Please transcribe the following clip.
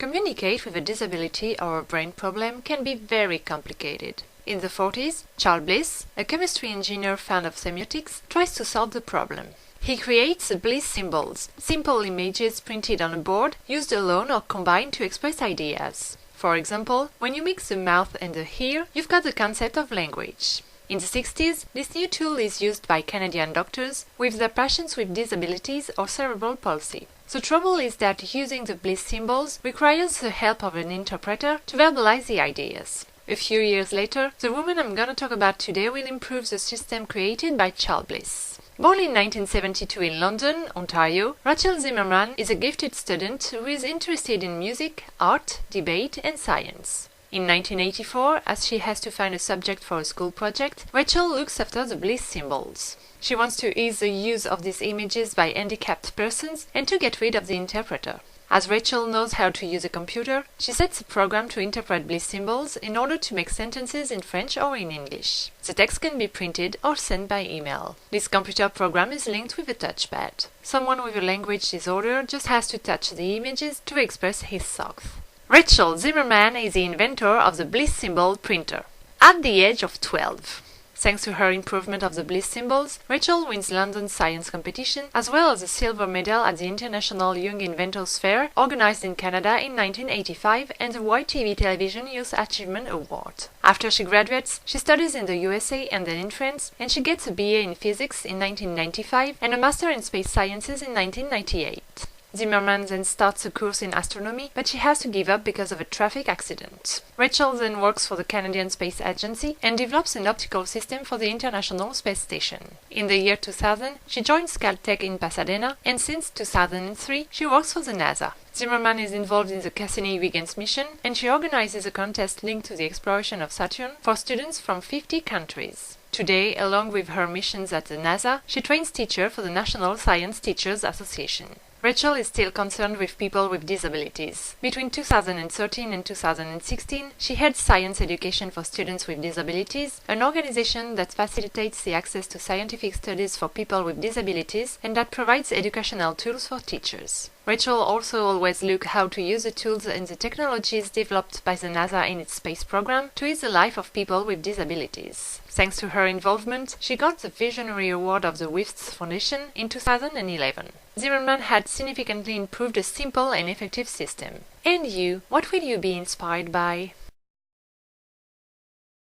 Communicate with a disability or a brain problem can be very complicated. In the 40s, Charles Bliss, a chemistry engineer fan of semiotics, tries to solve the problem. He creates the Bliss Symbols, simple images printed on a board, used alone or combined to express ideas. For example, when you mix the mouth and the ear, you've got the concept of language. In the 60s, this new tool is used by Canadian doctors with their patients with disabilities or cerebral palsy. The trouble is that using the Bliss Symbols requires the help of an interpreter to verbalize the ideas. A few years later, the woman I'm gonna talk about today will improve the system created by Charles Bliss. Born in 1972 in London, Ontario, Rachel Zimmerman is a gifted student who is interested in music, art, debate and science. In 1984, as she has to find a subject for a school project, Rachel looks after the Bliss Symbols. She wants to ease the use of these images by handicapped persons and to get rid of the interpreter. As Rachel knows how to use a computer, she sets a program to interpret Bliss Symbols in order to make sentences in French or in English. The text can be printed or sent by email. This computer program is linked with a touchpad. Someone with a language disorder just has to touch the images to express his thoughts. Rachel Zimmerman is the inventor of the Bliss Symbol printer. At the age of 12. Thanks to her improvement of the Bliss Symbols, Rachel wins London's science competition as well as a silver medal at the International Young Inventors Fair organized in Canada in 1985 and the YTV Television Youth Achievement Award. After she graduates, she studies in the USA and then in France, and she gets a BA in physics in 1995 and a master in space sciences in 1998. Zimmerman then starts a course in astronomy, but she has to give up because of a traffic accident. Rachel then works for the Canadian Space Agency and develops an optical system for the International Space Station. In the year 2000, she joins Caltech in Pasadena, and since 2003, she works for the NASA. Zimmerman is involved in the Cassini-Huygens mission, and she organizes a contest linked to the exploration of Saturn for students from 50 countries. Today, along with her missions at the NASA, she trains teachers for the National Science Teachers Association. Rachel is still concerned with people with disabilities. Between 2013 and 2016, she heads Science Education for Students with Disabilities, an organization that facilitates the access to scientific studies for people with disabilities and that provides educational tools for teachers. Rachel also always looks how to use the tools and the technologies developed by the NASA in its space program to ease the life of people with disabilities. Thanks to her involvement, she got the Visionary Award of the WIFTS Foundation in 2011. Zimmerman had significantly improved a simple and effective system. And you, what will you be inspired by?